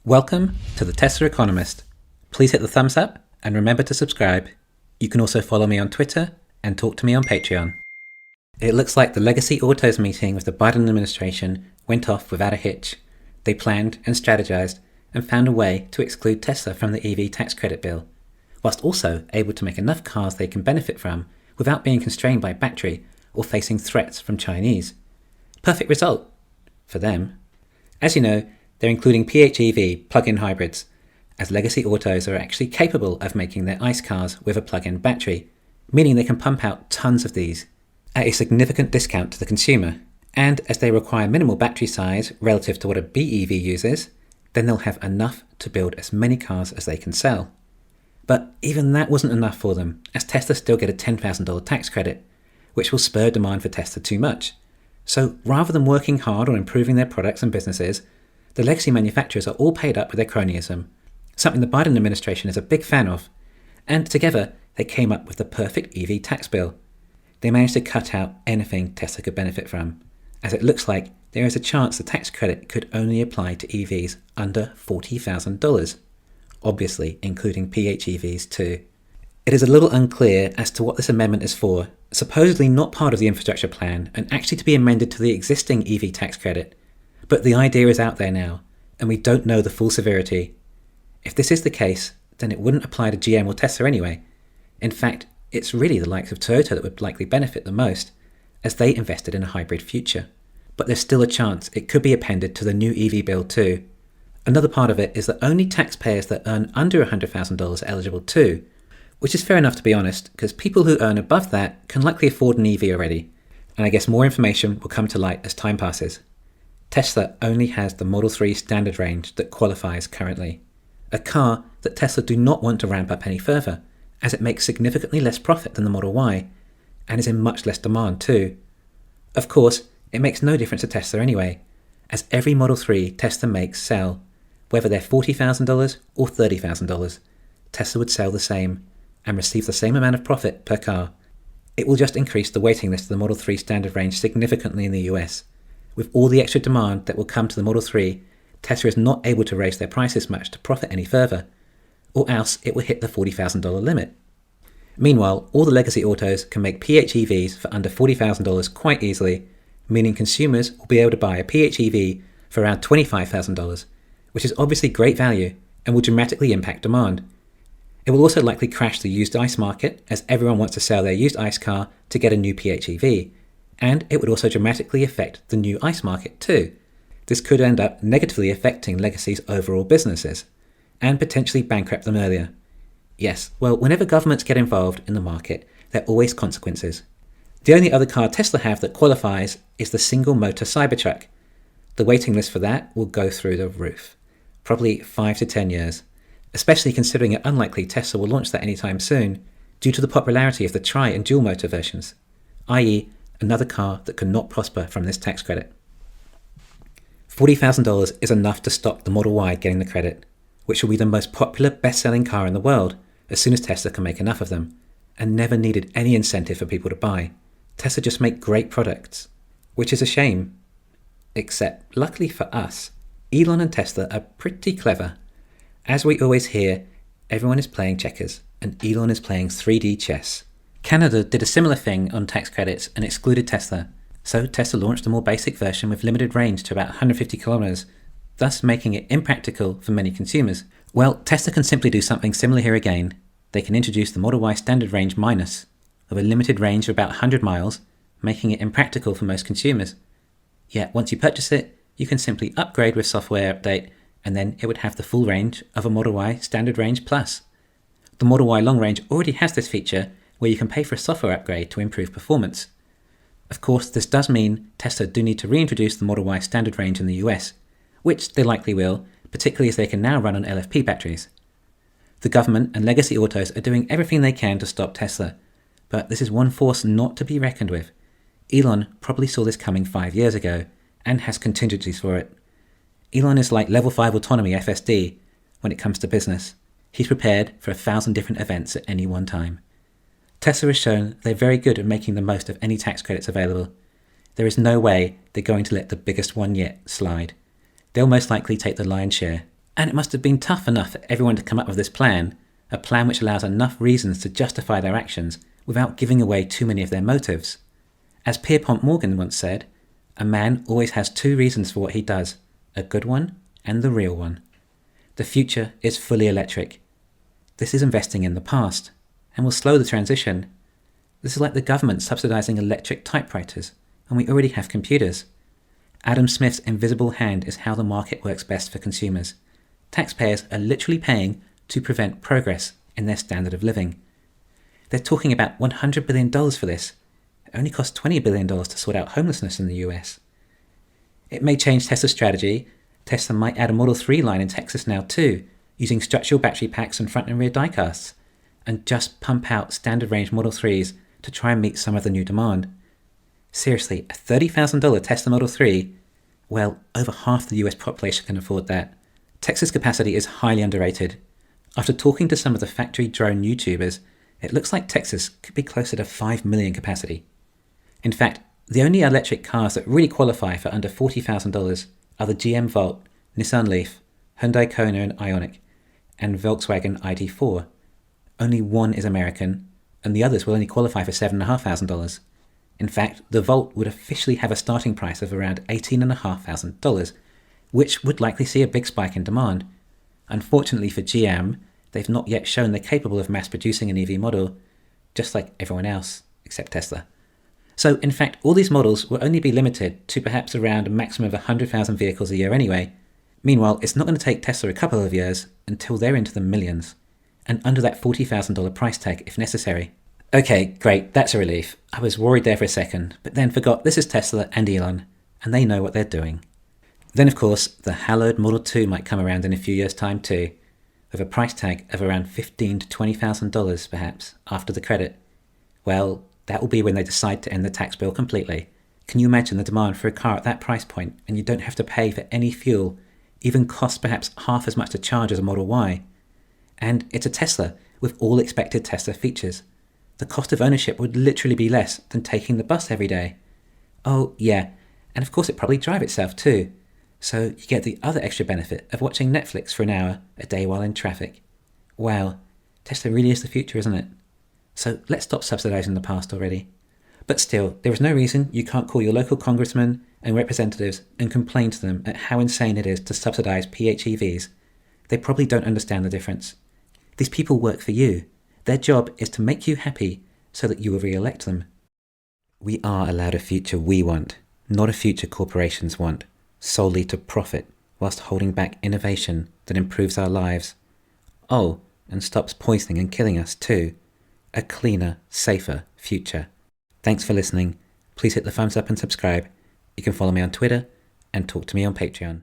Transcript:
Welcome to the Tesla Economist. Please hit the thumbs up and remember to subscribe. You can also follow me on Twitter and talk to me on Patreon. It looks like the Legacy Autos meeting with the Biden administration went off without a hitch. They planned and strategized and found a way to exclude Tesla from the EV tax credit bill, whilst also able to make enough cars they can benefit from without being constrained by battery or facing threats from Chinese. Perfect result for them. As you know, they're including PHEV plug-in hybrids, as Legacy Autos are actually capable of making their ICE cars with a plug-in battery, meaning they can pump out tons of these at a significant discount to the consumer. And as they require minimal battery size relative to what a BEV uses, then they'll have enough to build as many cars as they can sell. But even that wasn't enough for them, as Tesla still get a $10,000 tax credit, which will spur demand for Tesla too much. So rather than working hard on improving their products and businesses, the legacy manufacturers are all paid up with their cronyism, something the Biden administration is a big fan of, and together they came up with the perfect EV tax bill. They managed to cut out anything Tesla could benefit from, as it looks like there is a chance the tax credit could only apply to EVs under $40,000, obviously including PHEVs too. It is a little unclear as to what this amendment is for, supposedly not part of the infrastructure plan and actually to be amended to the existing EV tax credit. But the idea is out there now, and we don't know the full severity. If this is the case, then it wouldn't apply to GM or Tesla anyway. In fact, it's really the likes of Toyota that would likely benefit the most, as they invested in a hybrid future. But there's still a chance it could be appended to the new EV bill too. Another part of it is that only taxpayers that earn under $100,000 are eligible too, which is fair enough to be honest, because people who earn above that can likely afford an EV already. And I guess more information will come to light as time passes. Tesla only has the Model 3 standard range that qualifies currently, a car that Tesla do not want to ramp up any further, as it makes significantly less profit than the Model Y, and is in much less demand too. Of course, it makes no difference to Tesla anyway, as every Model 3 Tesla makes sell, whether they're $40,000 or $30,000, Tesla would sell the same, and receive the same amount of profit per car. It will just increase the waiting list of the Model 3 standard range significantly in the US. With all the extra demand that will come to the Model 3, Tesla is not able to raise their prices much to profit any further, or else it will hit the $40,000 limit. Meanwhile, all the legacy autos can make PHEVs for under $40,000 quite easily, meaning consumers will be able to buy a PHEV for around $25,000, which is obviously great value and will dramatically impact demand. It will also likely crash the used ICE market, as everyone wants to sell their used ICE car to get a new PHEV. And it would also dramatically affect the new ICE market too. This could end up negatively affecting Legacy's overall businesses, and potentially bankrupt them earlier. Yes, well, whenever governments get involved in the market, there are always consequences. The only other car Tesla have that qualifies is the single-motor Cybertruck. The waiting list for that will go through the roof, probably 5 to 10 years, especially considering it unlikely Tesla will launch that anytime soon, due to the popularity of the tri- and dual-motor versions, i.e., another car that could not prosper from this tax credit. $40,000 is enough to stop the Model Y getting the credit, which will be the most popular best-selling car in the world as soon as Tesla can make enough of them, and never needed any incentive for people to buy. Tesla just make great products, which is a shame. Except, luckily for us, Elon and Tesla are pretty clever. As we always hear, everyone is playing checkers, and Elon is playing 3D chess. Canada did a similar thing on tax credits and excluded Tesla, so Tesla launched a more basic version with limited range to about 150 kilometers, thus making it impractical for many consumers. Well, Tesla can simply do something similar here again. They can introduce the Model Y standard range minus, with a limited range of about 100 miles, making it impractical for most consumers. Yet once you purchase it, you can simply upgrade with software update, and then it would have the full range of a Model Y standard range plus. The Model Y long range already has this feature, where you can pay for a software upgrade to improve performance. Of course, this does mean Tesla do need to reintroduce the Model Y standard range in the US, which they likely will, particularly as they can now run on LFP batteries. The government and legacy autos are doing everything they can to stop Tesla, but this is one force not to be reckoned with. Elon probably saw this coming 5 years ago, and has contingencies for it. Elon is like level 5 autonomy FSD when it comes to business. He's prepared for 1,000 different events at any one time. Tesla has shown they're very good at making the most of any tax credits available. There is no way they're going to let the biggest one yet slide. They'll most likely take the lion's share, And it must have been tough enough for everyone to come up with this plan, a plan which allows enough reasons to justify their actions without giving away too many of their motives. As Pierpont Morgan once said, a man always has two reasons for what he does, a good one and the real one. The future is fully electric. This is investing in the past, and will slow the transition. This is like the government subsidizing electric typewriters, and we already have computers. Adam Smith's invisible hand is how the market works best for consumers. Taxpayers are literally paying to prevent progress in their standard of living. They're talking about $100 billion for this. It only costs $20 billion to sort out homelessness in the US. It may change Tesla's strategy. Tesla might add a Model 3 line in Texas now too, using structural battery packs and front and rear diecasts, and just pump out standard range Model 3s to try and meet some of the new demand. Seriously, a $30,000 Tesla Model 3? Well, over half the US population can afford that. Texas capacity is highly underrated. After talking to some of the factory drone YouTubers, it looks like Texas could be closer to 5 million capacity. In fact, the only electric cars that really qualify for under $40,000 are the GM Volt, Nissan Leaf, Hyundai Kona and Ioniq, and Volkswagen ID4. Only one is American, and the others will only qualify for $7,500. In fact, the Volt would officially have a starting price of around $18,500, which would likely see a big spike in demand. Unfortunately for GM, they've not yet shown they're capable of mass producing an EV model, just like everyone else, except Tesla. So in fact, all these models will only be limited to perhaps around a maximum of 100,000 vehicles a year anyway. Meanwhile, it's not going to take Tesla a couple of years until they're into the millions, and under that $40,000 price tag if necessary. Okay, great, that's a relief. I was worried there for a second, but then forgot this is Tesla and Elon, and they know what they're doing. Then of course, the hallowed Model 2 might come around in a few years' time too, with a price tag of around $15,000 to $20,000 perhaps, after the credit. Well, that will be when they decide to end the tax bill completely. Can you imagine the demand for a car at that price point, and you don't have to pay for any fuel, even costs perhaps half as much to charge as a Model Y? And it's a Tesla, with all expected Tesla features. The cost of ownership would literally be less than taking the bus every day. Oh yeah, and of course it probably drive itself too. So you get the other extra benefit of watching Netflix for an hour a day while in traffic. Wow, Tesla really is the future, isn't it? So let's stop subsidizing the past already. But still, there is no reason you can't call your local congressmen and representatives and complain to them at how insane it is to subsidize PHEVs. They probably don't understand the difference. These people work for you. Their job is to make you happy so that you will re-elect them. We are allowed a future we want, not a future corporations want, solely to profit, whilst holding back innovation that improves our lives. Oh, and stops poisoning and killing us too. A cleaner, safer future. Thanks for listening. Please hit the thumbs up and subscribe. You can follow me on Twitter and talk to me on Patreon.